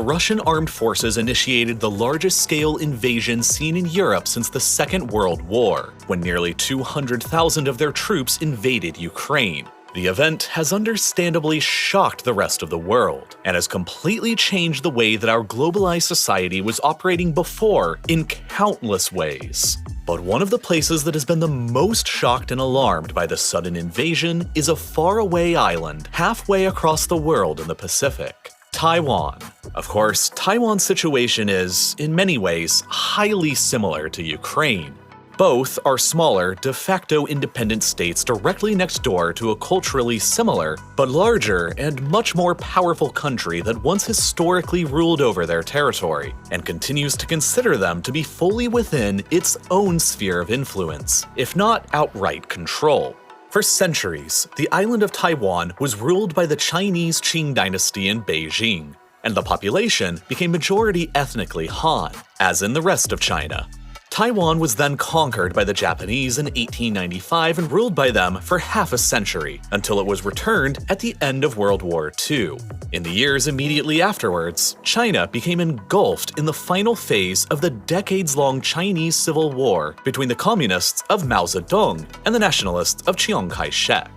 Russian armed forces initiated the largest-scale invasion seen in Europe since the Second World War, when nearly 200,000 of their troops invaded Ukraine. The event has understandably shocked the rest of the world, and has completely changed the way that our globalized society was operating before in countless ways. But one of the places that has been the most shocked and alarmed by the sudden invasion is a faraway island halfway across the world in the Pacific. Taiwan. Of course, Taiwan's situation is, in many ways, highly similar to Ukraine. Both are smaller, de facto independent states directly next door to a culturally similar, but larger and much more powerful country that once historically ruled over their territory, and continues to consider them to be fully within its own sphere of influence, if not outright control. For centuries, the island of Taiwan was ruled by the Chinese Qing dynasty in Beijing, and the population became majority ethnically Han, as in the rest of China. Taiwan was then conquered by the Japanese in 1895 and ruled by them for half a century, until it was returned at the end of World War II. In the years immediately afterwards, China became engulfed in the final phase of the decades-long Chinese Civil War between the communists of Mao Zedong and the nationalists of Chiang Kai-shek.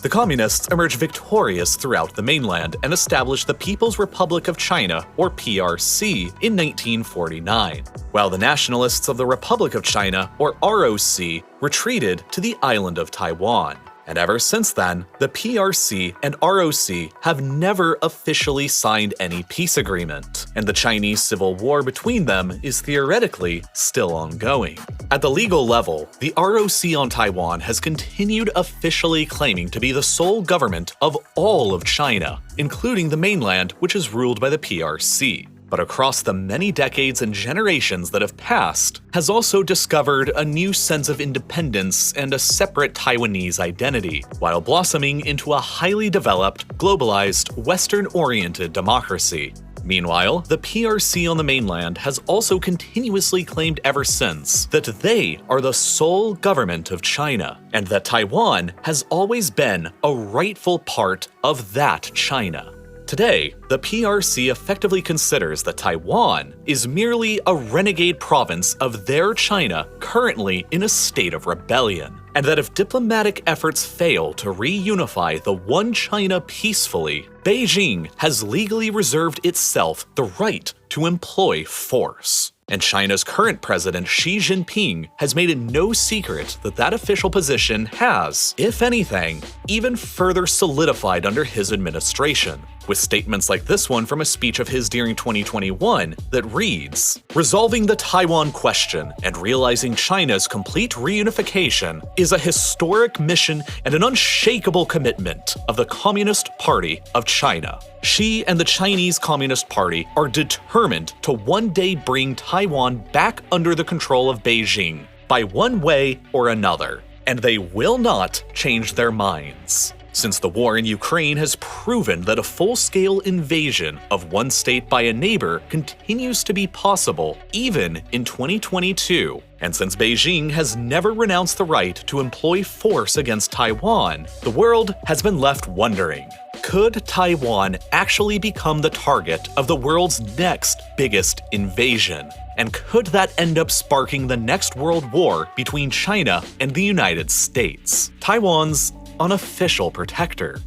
The communists emerged victorious throughout the mainland and established the People's Republic of China, or PRC, in 1949, while the nationalists of the Republic of China, or ROC, retreated to the island of Taiwan. And ever since then, the PRC and ROC have never officially signed any peace agreement, and the Chinese Civil War between them is theoretically still ongoing. At the legal level, the ROC on Taiwan has continued officially claiming to be the sole government of all of China, including the mainland, which is ruled by the PRC. But across the many decades and generations that have passed, has also discovered a new sense of independence and a separate Taiwanese identity, while blossoming into a highly developed, globalized, Western-oriented democracy. Meanwhile, the PRC on the mainland has also continuously claimed ever since that they are the sole government of China, and that Taiwan has always been a rightful part of that China. Today, the PRC effectively considers that Taiwan is merely a renegade province of their China currently in a state of rebellion, and that if diplomatic efforts fail to reunify the one China peacefully, Beijing has legally reserved itself the right to employ force. And China's current president Xi Jinping has made it no secret that that official position has, if anything, even further solidified under his administration, with statements like this one from a speech of his during 2021 that reads, "Resolving the Taiwan question and realizing China's complete reunification is a historic mission and an unshakable commitment of the Communist Party of China. Xi and the Chinese Communist Party are determined to one day bring Taiwan back under the control of Beijing, by one way or another, and they will not change their minds." Since the war in Ukraine has proven that a full-scale invasion of one state by a neighbor continues to be possible even in 2022, and since Beijing has never renounced the right to employ force against Taiwan, the world has been left wondering, could Taiwan actually become the target of the world's next biggest invasion? And could that end up sparking the next world war between China and the United States, Taiwan's unofficial protector?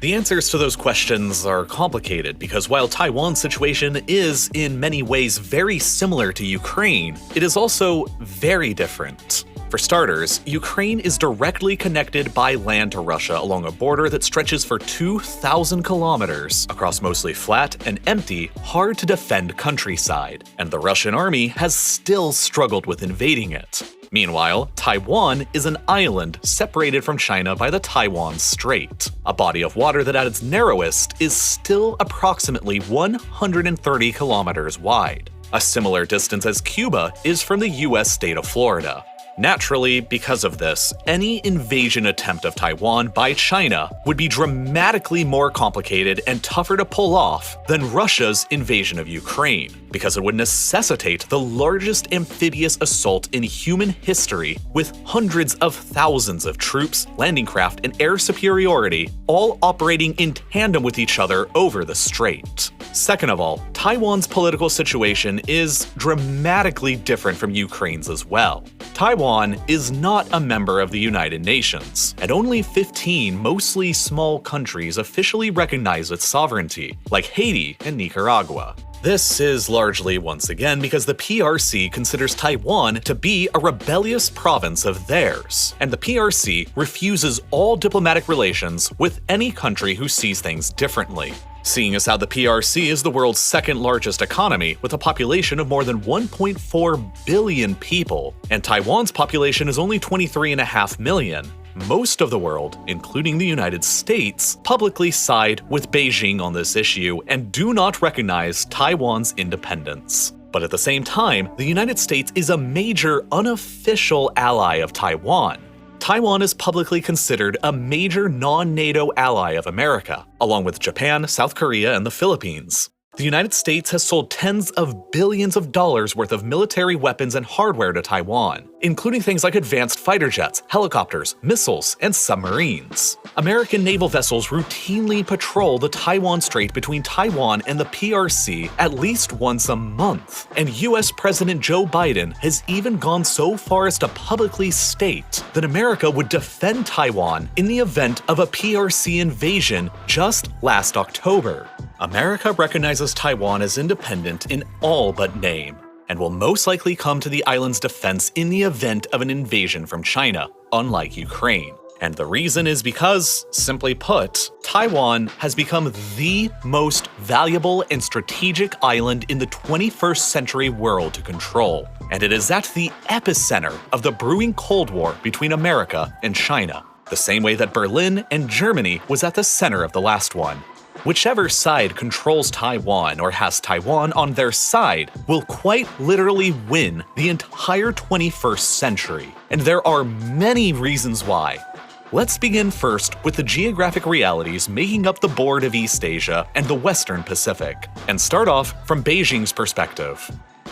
The answers to those questions are complicated because while Taiwan's situation is in many ways very similar to Ukraine, it is also very different. For starters, Ukraine is directly connected by land to Russia along a border that stretches for 2,000 kilometers across mostly flat and empty, hard-to-defend countryside, and the Russian army has still struggled with invading it. Meanwhile, Taiwan is an island separated from China by the Taiwan Strait, a body of water that at its narrowest is still approximately 130 kilometers wide, a similar distance as Cuba is from the US state of Florida. Naturally, because of this, any invasion attempt of Taiwan by China would be dramatically more complicated and tougher to pull off than Russia's invasion of Ukraine, because it would necessitate the largest amphibious assault in human history with hundreds of thousands of troops, landing craft, and air superiority all operating in tandem with each other over the strait. Second of all, Taiwan's political situation is dramatically different from Ukraine's as well. Taiwan is not a member of the United Nations, and only 15 mostly small countries officially recognize its sovereignty, like Haiti and Nicaragua. This is largely, once again, because the PRC considers Taiwan to be a rebellious province of theirs, and the PRC refuses all diplomatic relations with any country who sees things differently. Seeing as how the PRC is the world's second largest economy with a population of more than 1.4 billion people, and Taiwan's population is only 23.5 million, most of the world, including the United States, publicly side with Beijing on this issue and do not recognize Taiwan's independence. But at the same time, the United States is a major unofficial ally of Taiwan. Taiwan is publicly considered a major non-NATO ally of America, along with Japan, South Korea, and the Philippines. The United States has sold tens of billions of dollars worth of military weapons and hardware to Taiwan, including things like advanced fighter jets, helicopters, missiles, and submarines. American naval vessels routinely patrol the Taiwan Strait between Taiwan and the PRC at least once a month, and US President Joe Biden has even gone so far as to publicly state that America would defend Taiwan in the event of a PRC invasion just last October. America recognizes Taiwan as independent in all but name, and will most likely come to the island's defense in the event of an invasion from China, unlike Ukraine. And the reason is because, simply put, Taiwan has become the most valuable and strategic island in the 21st century world to control, and it is at the epicenter of the brewing Cold War between America and China, the same way that Berlin and Germany was at the center of the last one. Whichever side controls Taiwan or has Taiwan on their side will quite literally win the entire 21st century. And there are many reasons why. Let's begin first with the geographic realities making up the board of East Asia and the Western Pacific, and start off from Beijing's perspective.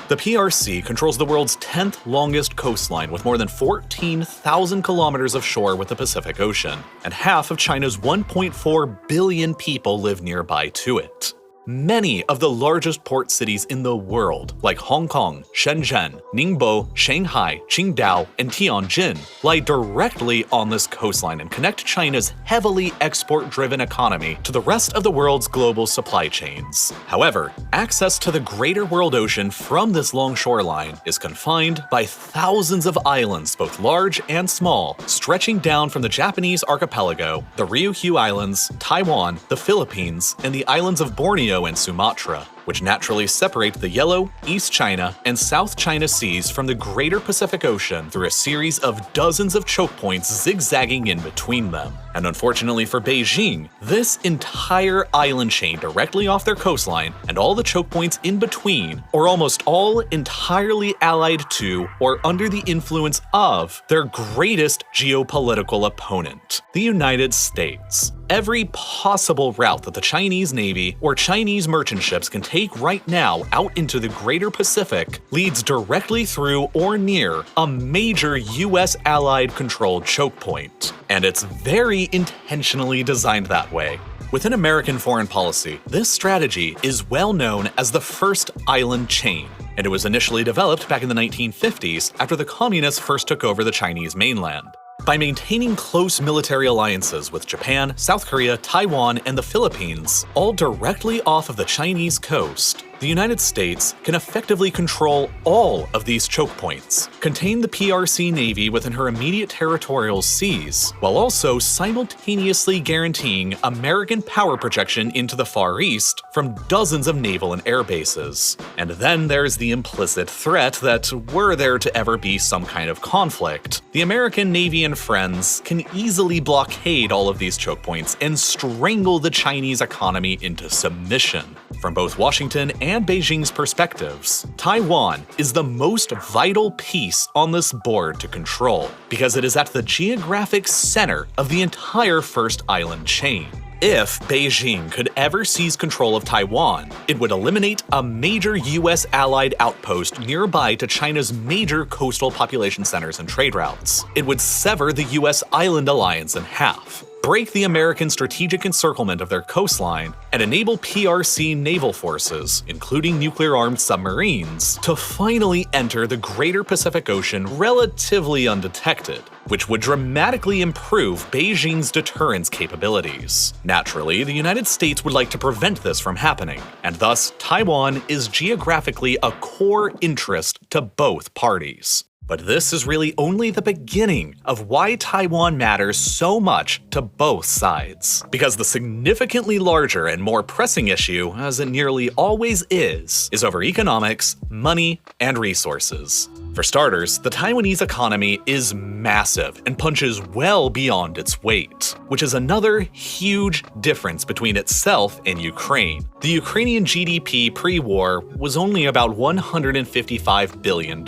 The PRC controls the world's 10th longest coastline with more than 14,000 kilometers of shore with the Pacific Ocean, and half of China's 1.4 billion people live nearby to it. Many of the largest port cities in the world, like Hong Kong, Shenzhen, Ningbo, Shanghai, Qingdao, and Tianjin, lie directly on this coastline and connect China's heavily export-driven economy to the rest of the world's global supply chains. However, access to the greater world ocean from this long shoreline is confined by thousands of islands, both large and small, stretching down from the Japanese archipelago, the Ryukyu Islands, Taiwan, the Philippines, and the islands of Borneo and Sumatra, which naturally separate the Yellow, East China, and South China Seas from the greater Pacific Ocean through a series of dozens of choke points zigzagging in between them. And unfortunately for Beijing, this entire island chain directly off their coastline and all the choke points in between are almost all entirely allied to or under the influence of their greatest geopolitical opponent, the United States. Every possible route that the Chinese Navy or Chinese merchant ships can take right now out into the greater Pacific leads directly through or near a major US allied controlled choke point. And it's very intentionally designed that way. Within American foreign policy, this strategy is well known as the First Island Chain, and it was initially developed back in the 1950s after the communists first took over the Chinese mainland. By maintaining close military alliances with Japan, South Korea, Taiwan, and the Philippines, all directly off of the Chinese coast, the United States can effectively control all of these choke points, contain the PRC Navy within her immediate territorial seas, while also simultaneously guaranteeing American power projection into the Far East from dozens of naval and air bases. And then there's the implicit threat that were there to ever be some kind of conflict, the American Navy and friends can easily blockade all of these choke points and strangle the Chinese economy into submission. From both Washington and Beijing's perspectives, Taiwan is the most vital piece on this board to control because it is at the geographic center of the entire first island chain. If Beijing could ever seize control of Taiwan, it would eliminate a major US allied outpost nearby to China's major coastal population centers and trade routes. It would sever the US island alliance in half, break the American strategic encirclement of their coastline, and enable PRC naval forces, including nuclear-armed submarines, to finally enter the greater Pacific Ocean relatively undetected, which would dramatically improve Beijing's deterrence capabilities. Naturally, the United States would like to prevent this from happening, and thus Taiwan is geographically a core interest to both parties. But this is really only the beginning of why Taiwan matters so much to both sides. Because the significantly larger and more pressing issue, as it nearly always is over economics, money, and resources. For starters, the Taiwanese economy is massive and punches well beyond its weight, which is another huge difference between itself and Ukraine. The Ukrainian GDP pre-war was only about $155 billion.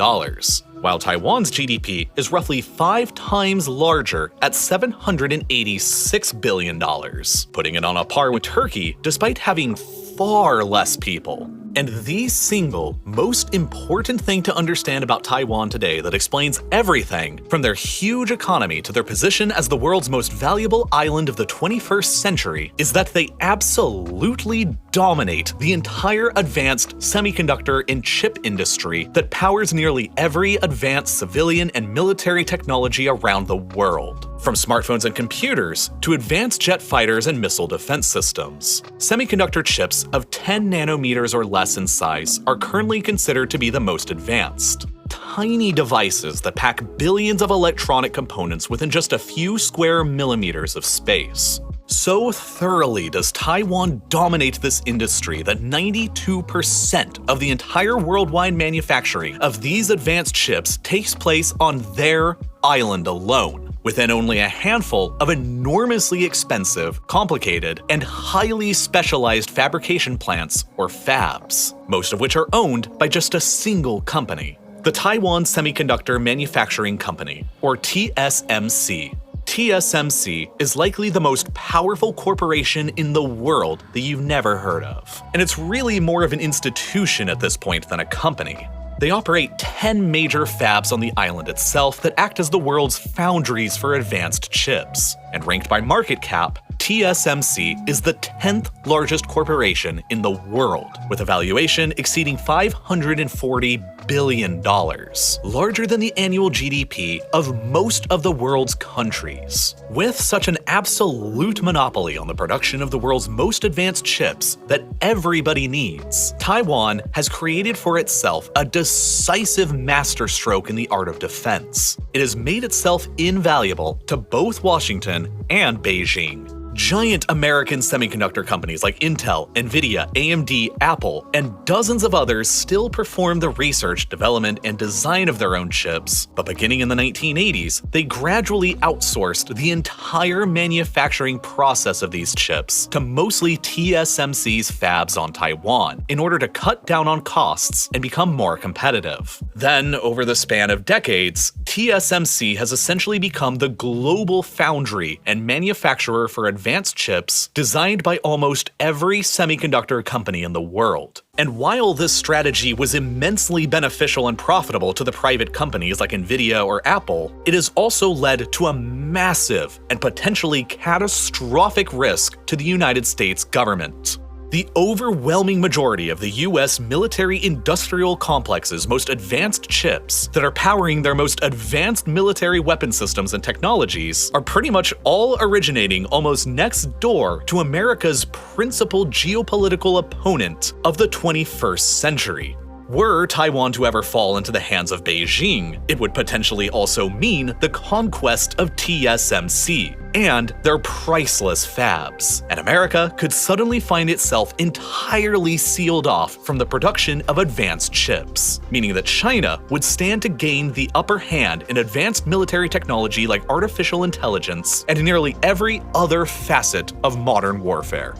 While Taiwan's GDP is roughly 5 times larger at $786 billion, putting it on a par with Turkey despite having far less people. And the single most important thing to understand about Taiwan today that explains everything from their huge economy to their position as the world's most valuable island of the 21st century is that they absolutely dominate the entire advanced semiconductor and chip industry that powers nearly every advanced civilian and military technology around the world. From smartphones and computers to advanced jet fighters and missile defense systems. Semiconductor chips of 10 nanometers or less in size are currently considered to be the most advanced. Tiny devices that pack billions of electronic components within just a few square millimeters of space. So thoroughly does Taiwan dominate this industry that 92% of the entire worldwide manufacturing of these advanced chips takes place on their island alone, within only a handful of enormously expensive, complicated, and highly specialized fabrication plants, or fabs, most of which are owned by just a single company, the Taiwan Semiconductor Manufacturing Company, or TSMC. TSMC is likely the most powerful corporation in the world that you've never heard of. And it's really more of an institution at this point than a company. They operate 10 major fabs on the island itself that act as the world's foundries for advanced chips. And ranked by market cap, TSMC is the 10th largest corporation in the world, with a valuation exceeding $540 billion, larger than the annual GDP of most of the world's countries. With such an absolute monopoly on the production of the world's most advanced chips that everybody needs, Taiwan has created for itself a decisive masterstroke in the art of defense. It has made itself invaluable to both Washington and Beijing. Giant American semiconductor companies like Intel, Nvidia, AMD, Apple, and dozens of others still perform the research, development, and design of their own chips, but beginning in the 1980s, they gradually outsourced the entire manufacturing process of these chips to mostly TSMC's fabs on Taiwan in order to cut down on costs and become more competitive. Then, over the span of decades, TSMC has essentially become the global foundry and manufacturer for advanced chips designed by almost every semiconductor company in the world. And while this strategy was immensely beneficial and profitable to the private companies like Nvidia or Apple, it has also led to a massive and potentially catastrophic risk to the United States government. The overwhelming majority of the US military-industrial complex's most advanced chips that are powering their most advanced military weapon systems and technologies are pretty much all originating almost next door to America's principal geopolitical opponent of the 21st century. Were Taiwan to ever fall into the hands of Beijing, it would potentially also mean the conquest of TSMC and their priceless fabs, and America could suddenly find itself entirely sealed off from the production of advanced chips, meaning that China would stand to gain the upper hand in advanced military technology like artificial intelligence and nearly every other facet of modern warfare.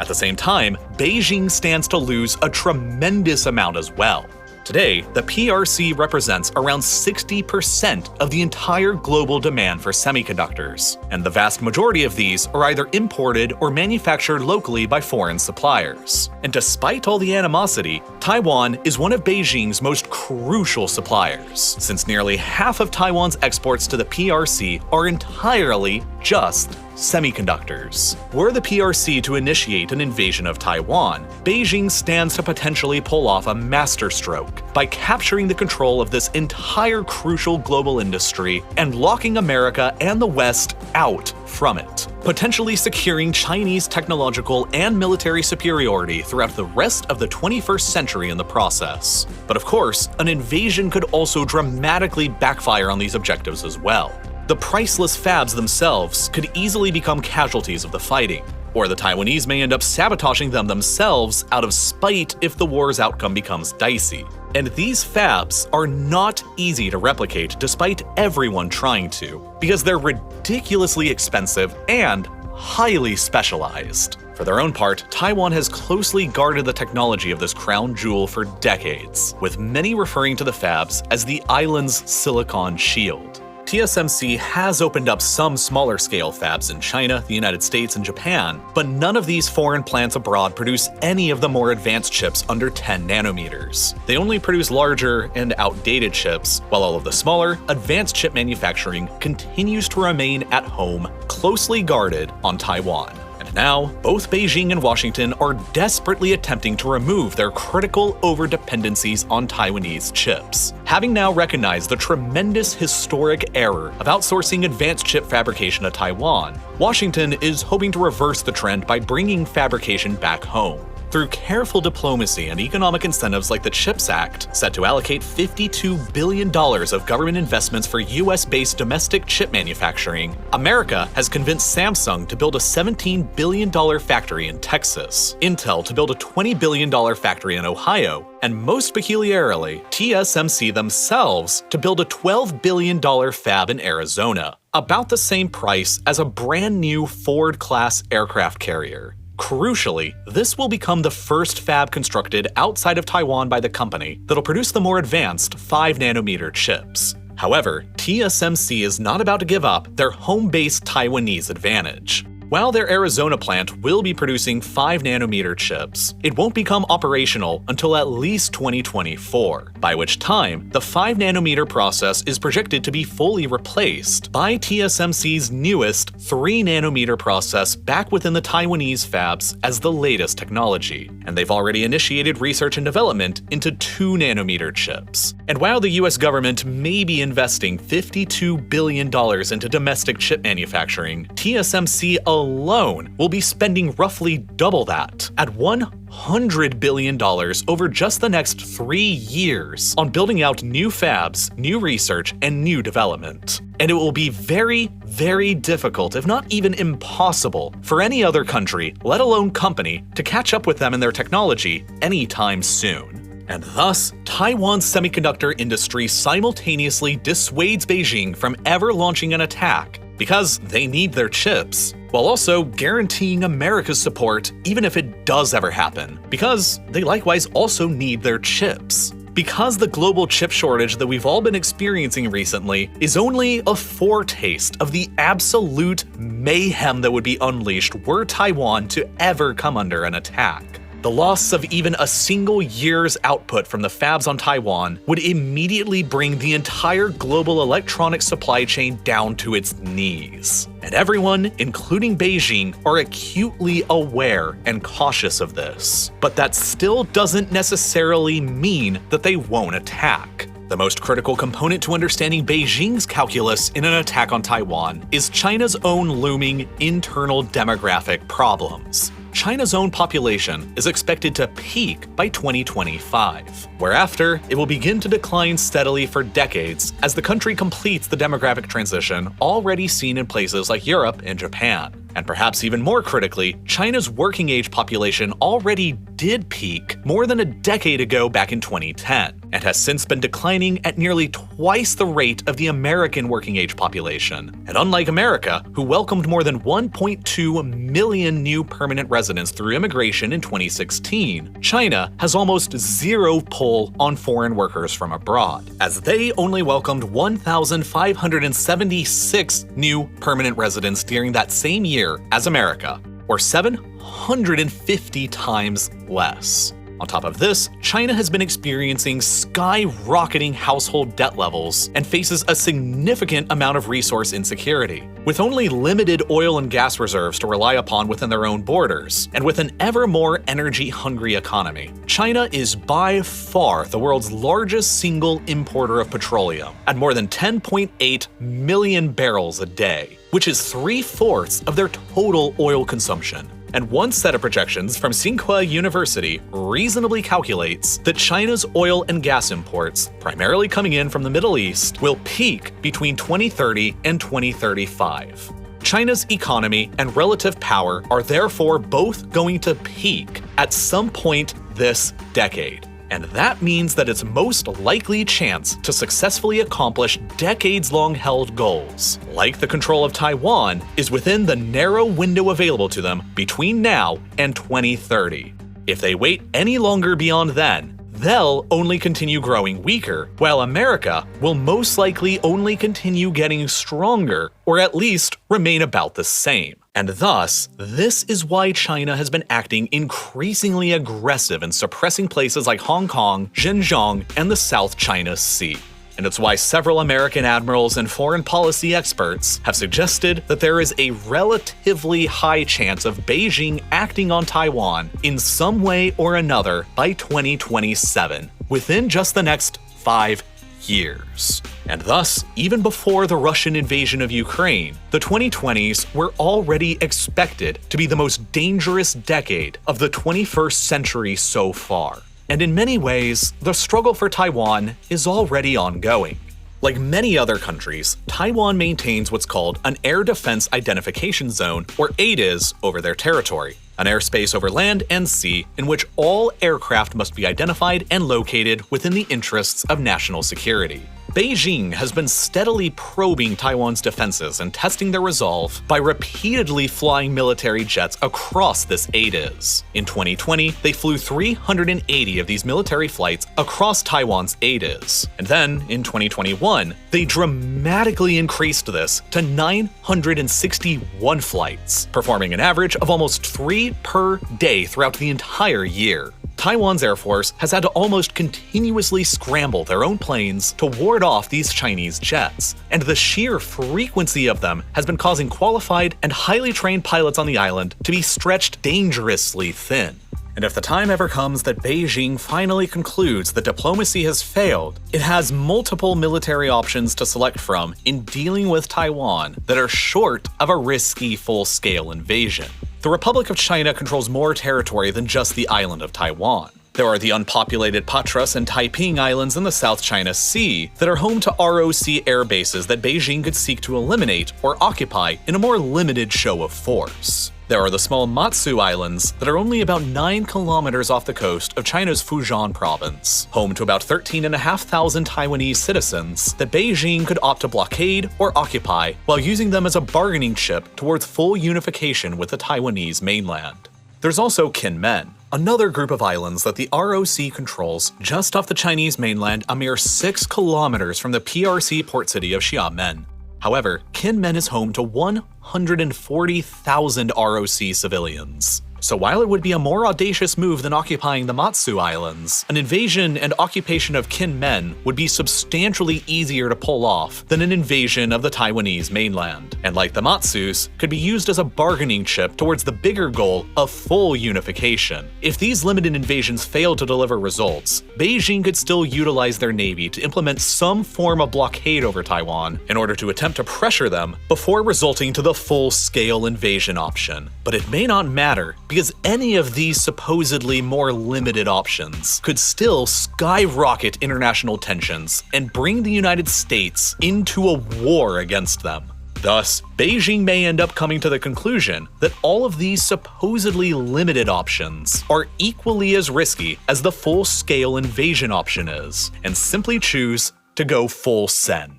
At the same time, Beijing stands to lose a tremendous amount as well. Today, the PRC represents around 60% of the entire global demand for semiconductors, and the vast majority of these are either imported or manufactured locally by foreign suppliers. And despite all the animosity, Taiwan is one of Beijing's most crucial suppliers, since nearly half of Taiwan's exports to the PRC are entirely just semiconductors. Were the PRC to initiate an invasion of Taiwan, Beijing stands to potentially pull off a masterstroke by capturing the control of this entire crucial global industry and locking America and the West out from it, potentially securing Chinese technological and military superiority throughout the rest of the 21st century in the process. But of course, an invasion could also dramatically backfire on these objectives as well. The priceless fabs themselves could easily become casualties of the fighting, or the Taiwanese may end up sabotaging them themselves out of spite if the war's outcome becomes dicey. And these fabs are not easy to replicate despite everyone trying to, because they're ridiculously expensive and highly specialized. For their own part, Taiwan has closely guarded the technology of this crown jewel for decades, with many referring to the fabs as the island's Silicon Shield. TSMC has opened up some smaller scale fabs in China, the United States, and Japan, but none of these foreign plants abroad produce any of the more advanced chips under 10 nanometers. They only produce larger and outdated chips, while all of the smaller, advanced chip manufacturing continues to remain at home, closely guarded on Taiwan. And now, both Beijing and Washington are desperately attempting to remove their critical over-dependencies on Taiwanese chips. Having now recognized the tremendous historic error of outsourcing advanced chip fabrication to Taiwan, Washington is hoping to reverse the trend by bringing fabrication back home. Through careful diplomacy and economic incentives like the CHIPS Act, set to allocate $52 billion of government investments for US-based domestic chip manufacturing, America has convinced Samsung to build a $17 billion factory in Texas, Intel to build a $20 billion factory in Ohio, and most peculiarly, TSMC themselves to build a $12 billion fab in Arizona, about the same price as a brand new Ford-class aircraft carrier. Crucially, this will become the first fab constructed outside of Taiwan by the company that'll produce the more advanced 5nm chips. However, TSMC is not about to give up their home-based Taiwanese advantage. While their Arizona plant will be producing 5nm chips, it won't become operational until at least 2024, by which time the 5nm process is projected to be fully replaced by TSMC's newest 3nm process back within the Taiwanese fabs as the latest technology, and they've already initiated research and development into 2nm chips. And while the US government may be investing $52 billion into domestic chip manufacturing, TSMC alone will be spending roughly double that, at $100 billion over just the next 3 years on building out new fabs, new research, and new development. And it will be very, very difficult, if not even impossible, for any other country, let alone company, to catch up with them in their technology anytime soon. And thus, Taiwan's semiconductor industry simultaneously dissuades Beijing from ever launching an attack because they need their chips, while also guaranteeing America's support even if it does ever happen, because they likewise also need their chips. Because the global chip shortage that we've all been experiencing recently is only a foretaste of the absolute mayhem that would be unleashed were Taiwan to ever come under an attack. The loss of even a single year's output from the fabs on Taiwan would immediately bring the entire global electronic supply chain down to its knees. And everyone, including Beijing, are acutely aware and cautious of this. But that still doesn't necessarily mean that they won't attack. The most critical component to understanding Beijing's calculus in an attack on Taiwan is China's own looming internal demographic problems. China's own population is expected to peak by 2025, whereafter it will begin to decline steadily for decades as the country completes the demographic transition already seen in places like Europe and Japan. And perhaps even more critically, China's working age population already did peak more than a decade ago back in 2010. and has since been declining at nearly twice the rate of the American working-age population. And unlike America, who welcomed more than 1.2 million new permanent residents through immigration in 2016, China has almost zero pull on foreign workers from abroad, as they only welcomed 1,576 new permanent residents during that same year as America, or 750 times less. On top of this, China has been experiencing skyrocketing household debt levels and faces a significant amount of resource insecurity. With only limited oil and gas reserves to rely upon within their own borders, and with an ever more energy-hungry economy, China is by far the world's largest single importer of petroleum, at more than 10.8 million barrels a day, which is 3/4 of their total oil consumption. And one set of projections from Tsinghua University reasonably calculates that China's oil and gas imports, primarily coming in from the Middle East, will peak between 2030 and 2035. China's economy and relative power are therefore both going to peak at some point this decade. And that means that its most likely chance to successfully accomplish decades-long held goals, like the control of Taiwan, is within the narrow window available to them between now and 2030. If they wait any longer beyond then, they'll only continue growing weaker, while America will most likely only continue getting stronger, or at least remain about the same. And thus, this is why China has been acting increasingly aggressive in suppressing places like Hong Kong, Xinjiang, and the South China Sea. And it's why several American admirals and foreign policy experts have suggested that there is a relatively high chance of Beijing acting on Taiwan in some way or another by 2027, within just the next 5 years. And thus, even before the Russian invasion of Ukraine, the 2020s were already expected to be the most dangerous decade of the 21st century so far. And in many ways, the struggle for Taiwan is already ongoing. Like many other countries, Taiwan maintains what's called an Air Defense Identification Zone, or ADIZ, over their territory, an airspace over land and sea in which all aircraft must be identified and located within the interests of national security. Beijing has been steadily probing Taiwan's defenses and testing their resolve by repeatedly flying military jets across this ADIZ. In 2020, they flew 380 of these military flights across Taiwan's ADIZ. And then, in 2021, they dramatically increased this to 961 flights, performing an average of almost 3 per day throughout the entire year. Taiwan's Air Force has had to almost continuously scramble their own planes to ward off these Chinese jets, and the sheer frequency of them has been causing qualified and highly trained pilots on the island to be stretched dangerously thin. And if the time ever comes that Beijing finally concludes that diplomacy has failed, it has multiple military options to select from in dealing with Taiwan that are short of a risky full-scale invasion. The Republic of China controls more territory than just the island of Taiwan. There are the unpopulated Patras and Taiping Islands in the South China Sea that are home to ROC air bases that Beijing could seek to eliminate or occupy in a more limited show of force. There are the small Matsu Islands that are only about 9 kilometers off the coast of China's Fujian province, home to about 13,500 Taiwanese citizens that Beijing could opt to blockade or occupy while using them as a bargaining chip towards full unification with the Taiwanese mainland. There's also Kinmen, another group of islands that the ROC controls just off the Chinese mainland a mere 6 kilometers from the PRC port city of Xiamen. However, Kinmen is home to 140,000 ROC civilians. So while it would be a more audacious move than occupying the Matsu Islands, an invasion and occupation of Kinmen would be substantially easier to pull off than an invasion of the Taiwanese mainland, and like the Matsus, could be used as a bargaining chip towards the bigger goal of full unification. If these limited invasions fail to deliver results, Beijing could still utilize their navy to implement some form of blockade over Taiwan in order to attempt to pressure them before resulting to the full-scale invasion option. But it may not matter, because any of these supposedly more limited options could still skyrocket international tensions and bring the United States into a war against them. Thus, Beijing may end up coming to the conclusion that all of these supposedly limited options are equally as risky as the full-scale invasion option is, and simply choose to go full send.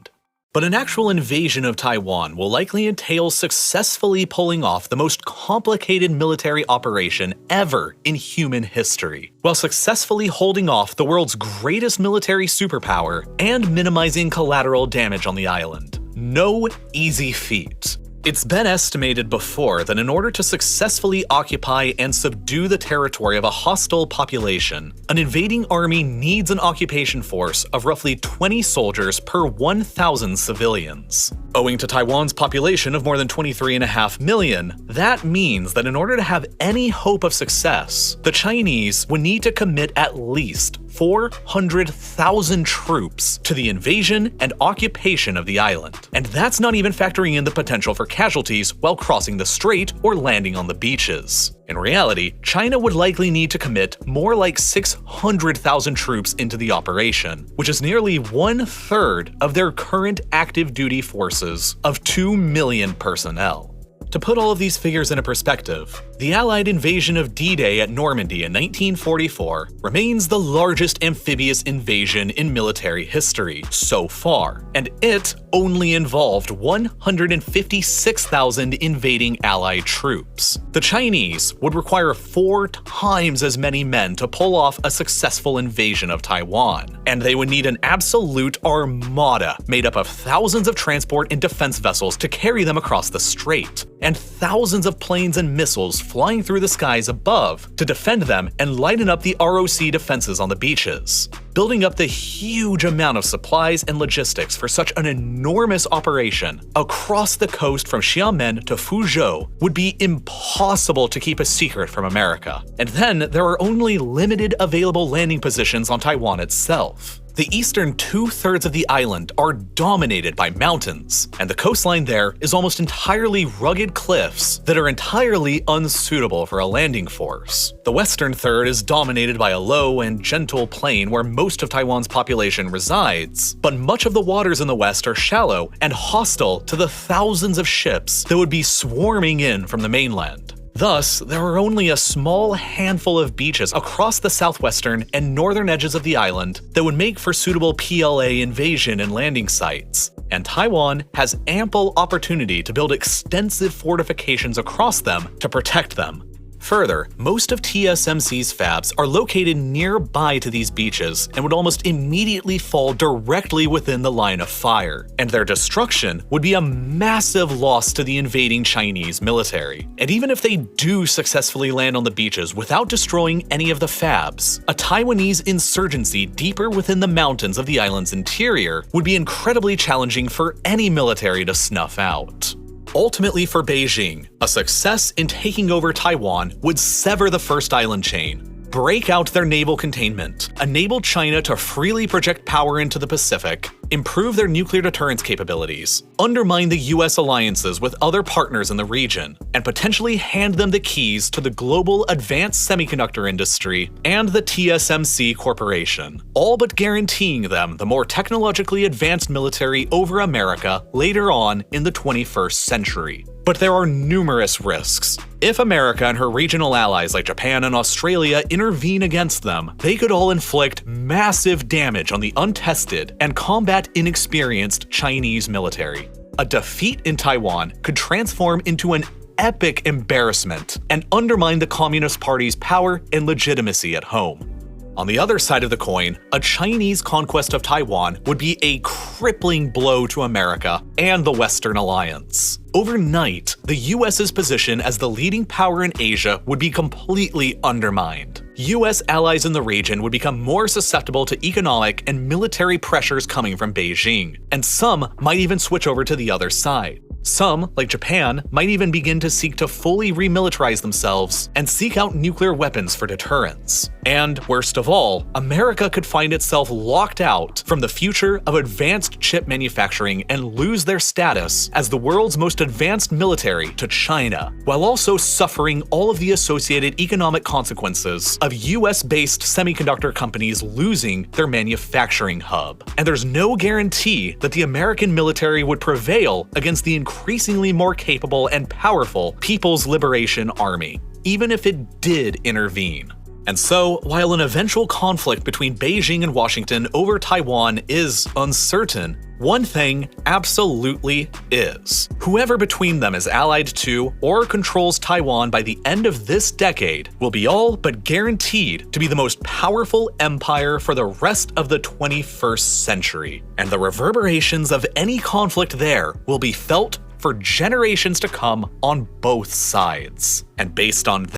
But an actual invasion of Taiwan will likely entail successfully pulling off the most complicated military operation ever in human history, while successfully holding off the world's greatest military superpower and minimizing collateral damage on the island. No easy feat. It's been estimated before that in order to successfully occupy and subdue the territory of a hostile population, an invading army needs an occupation force of roughly 20 soldiers per 1,000 civilians. Owing to Taiwan's population of more than 23.5 million, that means that in order to have any hope of success, the Chinese would need to commit at least 400,000 troops to the invasion and occupation of the island. And that's not even factoring in the potential for casualties while crossing the strait or landing on the beaches. In reality, China would likely need to commit more like 600,000 troops into the operation, which is nearly 1/3 of their current active duty forces of 2 million personnel. To put all of these figures into perspective, the Allied invasion of D-Day at Normandy in 1944 remains the largest amphibious invasion in military history so far, and it only involved 156,000 invading Allied troops. The Chinese would require 4 times as many men to pull off a successful invasion of Taiwan, and they would need an absolute armada made up of thousands of transport and defense vessels to carry them across the strait, and thousands of planes and missiles flying through the skies above to defend them and lighten up the ROC defenses on the beaches. Building up the huge amount of supplies and logistics for such an enormous operation across the coast from Xiamen to Fuzhou would be impossible to keep a secret from America. And then there are only limited available landing positions on Taiwan itself. The eastern 2/3 of the island are dominated by mountains, and the coastline there is almost entirely rugged cliffs that are entirely unsuitable for a landing force. The western third is dominated by a low and gentle plain where most of Taiwan's population resides, but much of the waters in the west are shallow and hostile to the thousands of ships that would be swarming in from the mainland. Thus, there are only a small handful of beaches across the southwestern and northern edges of the island that would make for suitable PLA invasion and landing sites, and Taiwan has ample opportunity to build extensive fortifications across them to protect them. Further, most of TSMC's fabs are located nearby to these beaches and would almost immediately fall directly within the line of fire, and their destruction would be a massive loss to the invading Chinese military. And even if they do successfully land on the beaches without destroying any of the fabs, a Taiwanese insurgency deeper within the mountains of the island's interior would be incredibly challenging for any military to snuff out. Ultimately for Beijing, a success in taking over Taiwan would sever the first island chain, break out their naval containment, enable China to freely project power into the Pacific, improve their nuclear deterrence capabilities, undermine the US alliances with other partners in the region, and potentially hand them the keys to the global advanced semiconductor industry and the TSMC Corporation, all but guaranteeing them the more technologically advanced military over America later on in the 21st century. But there are numerous risks. If America and her regional allies like Japan and Australia intervene against them, they could all inflict massive damage on the untested and combat-inexperienced Chinese military. A defeat in Taiwan could transform into an epic embarrassment and undermine the Communist Party's power and legitimacy at home. On the other side of the coin, a Chinese conquest of Taiwan would be a crippling blow to America and the Western alliance. Overnight, the US's position as the leading power in Asia would be completely undermined. US allies in the region would become more susceptible to economic and military pressures coming from Beijing, and some might even switch over to the other side. Some, like Japan, might even begin to seek to fully remilitarize themselves and seek out nuclear weapons for deterrence. And, worst of all, America could find itself locked out from the future of advanced chip manufacturing and lose their status as the world's most advanced military to China, while also suffering all of the associated economic consequences of US-based semiconductor companies losing their manufacturing hub. And there's no guarantee that the American military would prevail against the incredible increasingly more capable and powerful People's Liberation Army, even if it did intervene. And so, while an eventual conflict between Beijing and Washington over Taiwan is uncertain, one thing absolutely is. Whoever between them is allied to or controls Taiwan by the end of this decade will be all but guaranteed to be the most powerful empire for the rest of the 21st century. And the reverberations of any conflict there will be felt for generations to come on both sides. And based on